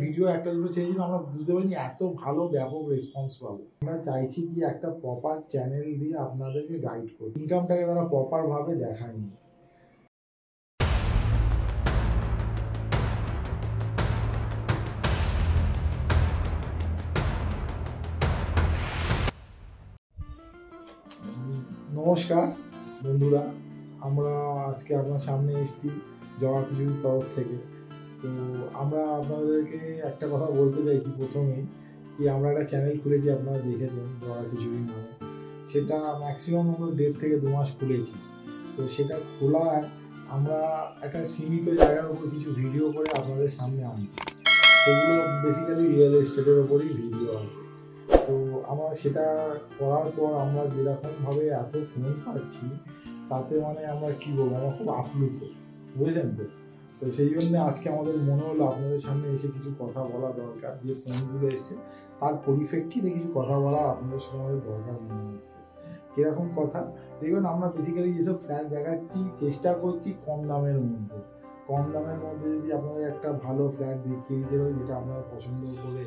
Video একটা দুটো চেয়েছিল, আমরা বুঝতে পারিনি এত ভালো ব্যাপক রেসপন্স পাবো। আমরা চাইছি কি একটা প্রপার চ্যানেল দিয়ে আপনাদেরকে গাইড করি, ইনকামটাকে তারা প্রপার ভাবে দেখায়নি। নমস্কার বন্ধুরা, আমরা আজকে আপনার সামনে এসেছি জবা খিচুড়ির তরফ থেকে। তো আমরা আপনাদেরকে একটা কথা বলতে চাইছি প্রথমেই, কি আমরা একটা চ্যানেল খুলেছি, আপনারা দেখেছেন জবা খিচুড়ির নামে। সেটা ম্যাক্সিমাম আমরা 1.5 থেকে 2 মাস খুলেছি। তো সেটা খোলায় আমরা একটা সীমিত জায়গার উপর কিছু ভিডিও করে আপনাদের সামনে আনছি। সেগুলো বেসিক্যালি রিয়েল এস্টেটের ওপরই ভিডিও আছে। তো আমরা সেটা করার পর আমরা যেরকমভাবে এত ফোন পাচ্ছি, তাতে মানে আমরা কী বলবো, আমরা খুব আপ্লুত, বুঝেছেন তো। তো সেই জন্যে আজকে আমাদের মনে হলো আপনাদের সামনে এসে কিছু কথা বলা দরকার। যে ফোনগুলো এসছে তার পরিপ্রেক্ষিতে কিছু কথা বলার আপনাদের সাথে আমাদের দরকার মনে হচ্ছে। কীরকম কথা দেখবেন, আমরা বেসিক্যালি যেসব ফ্ল্যাট দেখাচ্ছি চেষ্টা করছি কম দামের মধ্যে। কম দামের মধ্যে যদি আপনাদের একটা ভালো ফ্ল্যাট দেখিয়ে দিতে পারি, যেটা আপনারা পছন্দ করে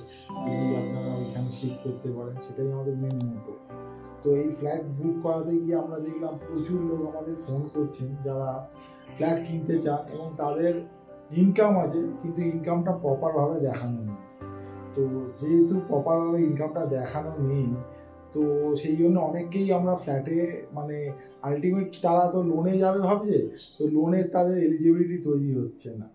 যদি আপনারা ওইখানে শিফট করতে পারেন, সেটাই আমাদের মেন মোটো। তো এই ফ্ল্যাট বুক করাতে গিয়ে আমরা দেখলাম প্রচুর লোক আমাদের ফোন করছেন যারা ফ্ল্যাট কিনতে চান এবং তাদের ইনকাম আছে, কিন্তু ইনকামটা প্রপারভাবে দেখানো নেই। তো যেহেতু প্রপারভাবে ইনকামটা দেখানো নেই, তো সেই জন্য অনেককেই আমরা ফ্ল্যাটে মানে আলটিমেট তারা তো লোনে যাবে ভাবছে, তো লোনের তাদের এলিজিবিলিটি তৈরি হচ্ছে না।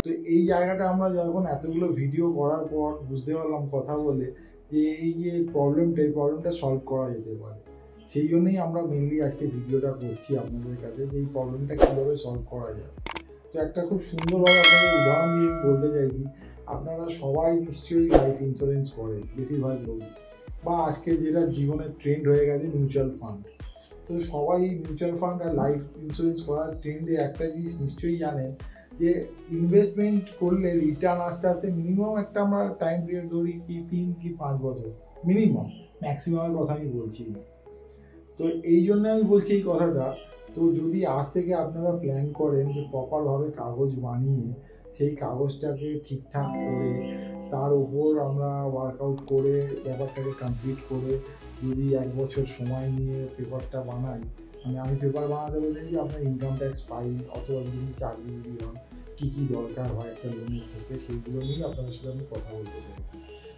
তো এই জায়গাটা আমরা যখন এতগুলো ভিডিও করার পর বুঝতে পারলাম কথা বলে যে এই যে প্রবলেমটা সলভ করা যেতে পারে। সেই জন্যই আমরা মেনলি আজকে ভিডিওটা করছি আপনাদের কাছে, যে এই প্রবলেমটা কীভাবে সলভ করা যায়। তো একটা খুব সুন্দরভাবে আপনাদের উদাহরণ দিয়ে বলতে চাইছি, আপনারা সবাই নিশ্চয়ই লাইফ ইন্স্যুরেন্স করেন বেশিরভাগ লোক, বা আজকে যেটা জীবনের ট্রেন্ড হয়ে গেছে মিউচুয়াল ফান্ড। তো সবাই মিউচুয়াল ফান্ড আর লাইফ ইন্স্যুরেন্স করার ট্রেন্ডে একটা জিনিস নিশ্চয়ই জানেন, যে ইনভেস্টমেন্ট করলে রিটার্ন আস্তে আস্তে মিনিমাম একটা আমরা টাইম পিরিয়ড ধরি কি 3 কি 5 বছর মিনিমাম, ম্যাক্সিমামের কথা আমি বলছি না। তো এই জন্য আমি বলছি এই কথাটা। তো যদি আজ থেকে আপনারা প্ল্যান করেন যে প্রপারভাবে কাগজ বানিয়ে সেই কাগজটাকে ঠিকঠাক করে তার উপর আমরা ওয়ার্কআউট করে ব্যাপারটাকে কমপ্লিট করে যদি 1 বছর সময় নিয়ে পেপারটা বানাই, মানে আমি পেপার বানাতে বলতে যে আপনার ইনকাম ট্যাক্স ফাইল অথবা যদি চাকরিজীবী হন কী কী দরকার হয় একটা লোনের ক্ষেত্রে, সেইগুলো নিয়ে আপনাদের সাথে আমি কথা বলতে চাই।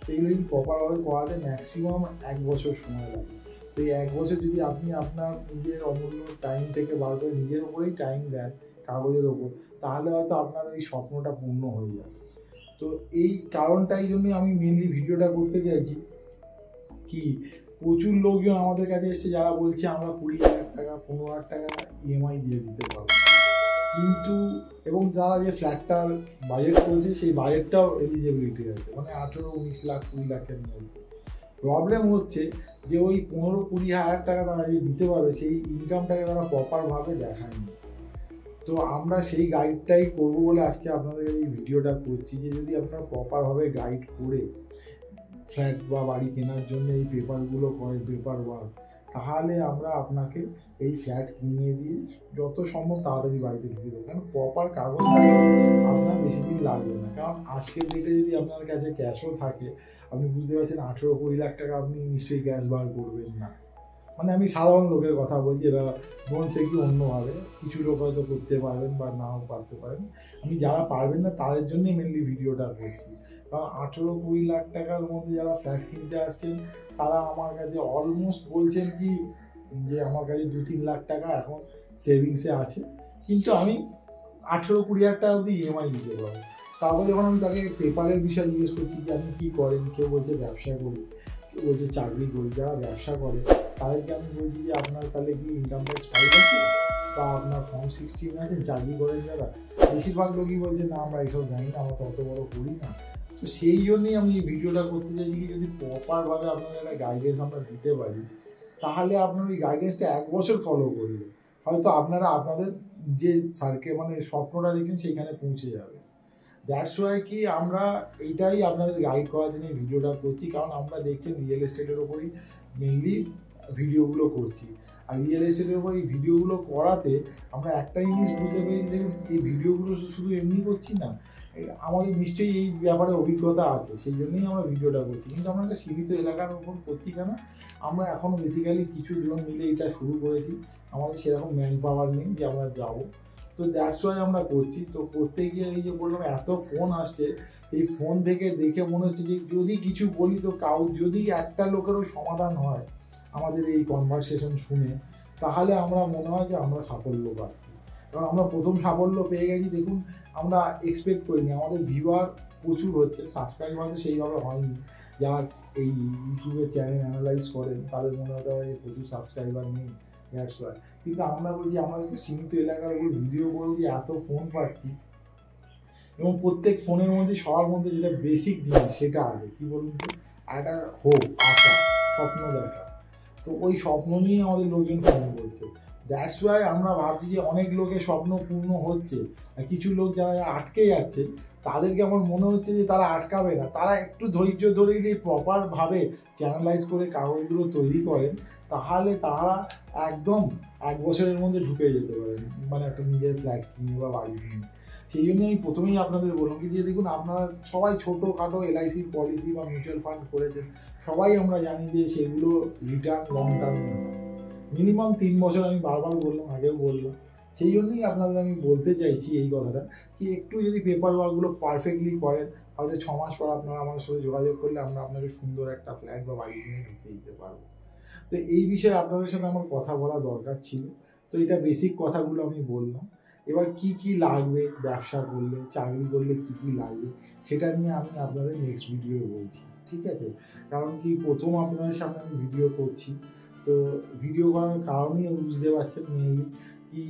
তো এগুলো যদি প্রপারভাবে করাতে ম্যাক্সিমাম 1 বছর সময় লাগে। তো এই 1 বছর যদি আপনি আপনার নিজের অমূল্য টাইম থেকে বার করে নিজের ওপরেই টাইম দেন কাগজের ওপর, তাহলে হয়তো আপনার এই স্বপ্নটা পূর্ণ হয়ে যাবে। তো এই কারণটাই জন্যই আমি মেনলি ভিডিওটা করতে চাইছি, কি প্রচুর লোকজন আমাদের কাছে এসছে যারা বলছে আমরা 20,000 টাকা 15,000 টাকা ইএমআই দিয়ে দিতে পারবো, কিন্তু এবং যারা যে ফ্ল্যাটটার বাজেট করেছে সেই বাজেটটাও এলিজিবিলিটি আছে, মানে 18-19 লাখ 20 লাখের মধ্যে। প্রবলেম হচ্ছে যে ওই 15-20 হাজার টাকা তারা যে দিতে পারবে সেই ইনকামটাকে তারা প্রপারভাবে দেখায়নি। তো আমরা সেই গাইডটাই করবো বলে আজকে আপনাদের এই ভিডিওটা করছি, যে যদি আপনারা প্রপারভাবে গাইড করে ফ্ল্যাট বা বাড়ি কেনার জন্য এই পেপারগুলো করেন, পেপার ওয়ার্ক, তাহলে আমরা আপনাকে এই ফ্ল্যাট কিনিয়ে দিয়ে যত সম্ভব তাড়াতাড়ি বাড়িতে ঢুকে দেবো। কারণ প্রপার কাগজ থাকলে আপনার বেশি দিন লাগবে না। কারণ আজকের ডেটে যদি আপনার কাছে ক্যাশও থাকে, আপনি বুঝতে পারছেন 18-20 লাখ টাকা আপনি নিশ্চয়ই ক্যাশ বার করবেন না। মানে আমি সাধারণ লোকের কথা বলছি, এরা বলছে কি অন্যভাবে কিছু লোক হয়তো করতে পারবেন বা নাও পারতে পারেন। আমি যারা পারবেন না তাদের জন্যই মেনলি ভিডিওটা করছি। কারণ 18-20 লাখ টাকার মধ্যে যারা ফ্ল্যাট কিনতে আসছেন তারা আমার কাছে অলমোস্ট বলছেন কি যে আমার কাছে 2-3 লাখ টাকা এখন সেভিংসে আছে, কিন্তু আমি 18-20 হাজার টাকা অবধি ইএমআই দিতে পারবো। তারপর যখন আমি তাকে পেপারের বিষয়ে জিজ্ঞেস করছি যে আপনি কী করেন, কেউ বলছে ব্যবসা করি, কেউ বলছে চাকরি করি। যারা ব্যবসা করে তাদেরকে আমি বলছি যে আপনার তাহলে কি ইনকাম ট্যাক্স ফাইল আছে বা আপনার ফর্ম 16 আছে। চাকরি করেন যারা, বেশিরভাগ লোকই বলছে না আমরা এইসব জানি না, আমরা তো অত বড় করি না। তো সেই জন্যই আমি এই ভিডিওটা করতে চাইছি, কি যদি প্রপারভাবে আপনাদের একটা গাইডেন্স আমরা দিতে পারি, তাহলে আপনার ওই গাইডেন্সটা 1 বছর ফলো করবে, হয়তো আপনারা আপনাদের যে মানে স্বপ্নটা দেখছেন সেইখানে পৌঁছে যাবে। দ্যাটস ওয়াই কি আমরা এইটাই আপনাদের গাইড করার জন্য ভিডিওটা করছি, কারণ আমরা দেখছেন রিয়েল এস্টেটের ওপরই মেনলি ভিডিওগুলো করছি। আর রিয়েল এস্টেটের উপর এই ভিডিওগুলো করাতে আমরা একটা জিনিস বুঝতে পেরেছি, দেখুন এই ভিডিওগুলো শুধু এমনি করছি না, আমাদের নিশ্চয়ই এই ব্যাপারে অভিজ্ঞতা আছে, সেই জন্যই আমরা ভিডিওটা করছি। কিন্তু আমরা একটা সীমিত এলাকার উপর করছি কেন, আমরা এখনও বেসিক্যালি কিছু জন মিলে এটা শুরু করেছি, আমাদের সেরকম ম্যান পাওয়ার নেই যে আমরা যাবো, তো দ্যাটস ওয়াই আমরা করছি। তো করতে গিয়ে এই যে বললাম এত ফোন আসছে, এই ফোন থেকে দেখে মনে হচ্ছে যে যদি কিছু বলি তো যদি একটা লোকেরও সমাধান হয় আমাদের এই কনভারসেশন শুনে, তাহলে আমরা মনে হয় যে আমরা সাফল্য পাচ্ছি। কারণ আমরা প্রথম সাফল্য পেয়ে গেছি, দেখুন আমরা এক্সপেক্ট করিনি, আমাদের ভিউয়ার প্রচুর হচ্ছে, সাবস্ক্রাইব হয়তো সেইভাবে হয়নি। যারা এই ইউটিউবের চ্যানেল অ্যানালাইজ করেন তাদের মনে হতে পারে যে প্রচুর সাবস্ক্রাইবার নেই, দ্যাটস ওয়াই। কিন্তু আমরা বলছি আমরা একটা সীমিত এলাকার উপর ভিডিও করছি, এত ফোন পাচ্ছি, এবং প্রত্যেক ফোনের মধ্যে সবার মধ্যে যেটা বেসিক জিনিস সেটা আছে, কি বলুন তো, একটা হোপ, আশা, স্বপ্ন দেখা। তো ওই স্বপ্ন নিয়ে আমাদের লোকজন ফোন করছে, দ্যাটস ওয়াই আমরা ভাবছি যে অনেক লোকের স্বপ্ন পূর্ণ হচ্ছে, আর কিছু লোক যারা আটকে যাচ্ছে তাদেরকে আমার মনে হচ্ছে যে তারা আটকাবে না, তারা একটু ধৈর্য ধরে যদি প্রপারভাবে চ্যানেলাইজ করে কাগজগুলো তৈরি করেন, তাহলে তারা একদম 1 বছরের মধ্যে ঢুকে যেতে পারেন, মানে একটা নিজের ফ্ল্যাট কিনে বা বাড়ি কিনে। সেই জন্য আমি প্রথমেই আপনাদের বললাম কি যে দেখুন আপনারা সবাই ছোটোখাটো LIC পলিসি বা মিউচুয়াল ফান্ড করেছেন, সবাই আমরা জানি যে সেগুলো রিটার্ন লং টার্মে হয়, মিনিমাম 3 বছর, আমি বারবার বললাম, আগেও বললাম। সেই জন্যই আপনাদের আমি বলতে চাইছি এই কথাটা, কি একটু যদি পেপার ওয়ার্কগুলো পারফেক্টলি করেন, হয়তো 6 মাস পর আপনারা আমার সাথে যোগাযোগ করলে আমরা আপনাকে সুন্দর একটা ফ্ল্যাট বা বাড়ি কিনে ঢুকিয়ে দিতে পারবো। তো এই বিষয়ে আপনাদের সাথে আমার কথা বলা দরকার ছিল। তো এটা বেসিক কথাগুলো আমি বললাম। এবার কি কি লাগবে ব্যবসা করলে, চাকরি করলে কি কি লাগবে, সেটা নিয়ে আমি আপনাদের নেক্সট ভিডিও বলছি, ঠিক আছে? কারণ কি প্রথম আপনাদের সামনে আমি ভিডিও করছি, তো ভিডিও করার কারণেই বুঝতে পারছেন মেনলি কি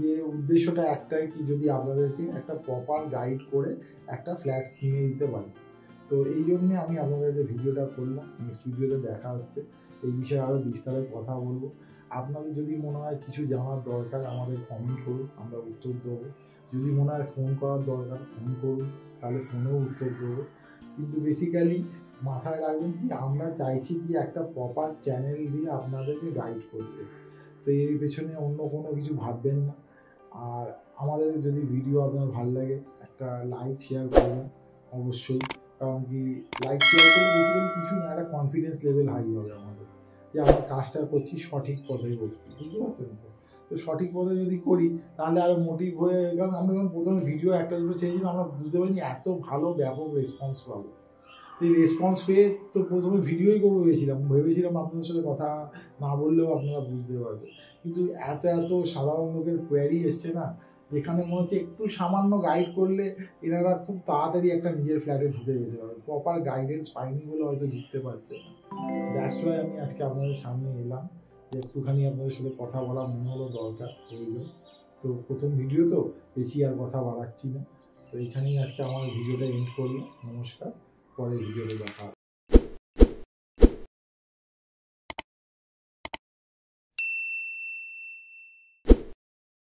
যে উদ্দেশ্যটা একটাই, কি যদি আপনাদেরকে একটা প্রপার গাইড করে একটা ফ্ল্যাট কিনে দিতে পারি। তো এই জন্যে আমি আপনাদের ভিডিওটা করলাম। নেক্সট ভিডিওতে দেখা হচ্ছে, এই বিষয়ে আরও বিস্তারে কথা বলবো। আপনাদের যদি মনে হয় কিছু জানার দরকার আমাদের কমেন্ট করুন, আমরা উত্তর দেবো। যদি মনে হয় ফোন করার দরকার ফোন করুন, তাহলে ফোনেও উত্তর দেবো। কিন্তু বেসিক্যালি মাথায় রাখবেন কি আমরা চাইছি কি একটা প্রপার চ্যানেল দিয়ে আপনাদেরকে গাইড করতে, তো এর পেছনে অন্য কোনো কিছু ভাববেন না। আর আমাদের যদি ভিডিও আপনার ভালো লাগে একটা লাইক শেয়ার করবেন অবশ্যই, কারণ কি লাইক শেয়ার করলে বেসিক্যালি কিছু না, একটা কনফিডেন্স লেভেল হাই হবে আমাদের, যে আমরা কাজটা করছি সঠিক পথেই করছি, বুঝতে পারছেন তো? তো সঠিক পথে যদি করি তাহলে আরও মোটিভ হয়ে, কারণ আমরা যখন প্রথমে ভিডিও একটা দুটো চেয়েছিলাম আমরা বুঝতে পারিনি এত ভালো ব্যাপক রেসপন্স পাবো। এই রেসপন্স পেয়ে তো প্রথমে ভিডিওই করবো ভেবেছিলাম আপনাদের সাথে কথা না বললেও আপনারা বুঝতে পারবেন। কিন্তু এত সাধারণ লোকের কোয়ারি এসছে না, যেখানে মনে হচ্ছে একটু সামান্য গাইড করলে এনারা খুব তাড়াতাড়ি একটা নিজের ফ্ল্যাটে ঢুকে যেতে পারবে, প্রপার গাইডেন্স পাইনি বলে হয়তো ঢুকতে পারছে না। দ্যাটস ওয়াই আমি আজকে আপনাদের সামনে এলাম, যে একটুখানি আপনাদের সাথে কথা বলা মনে হলো দরকার প্রয়োজন। তো প্রথম ভিডিও তো বেশি আর কথা বাড়াচ্ছি না, তো এখানেই আজকে আমার ভিডিওটা এন্ড করলাম। নমস্কার, পরের ভিডিওতে দেখা হবে।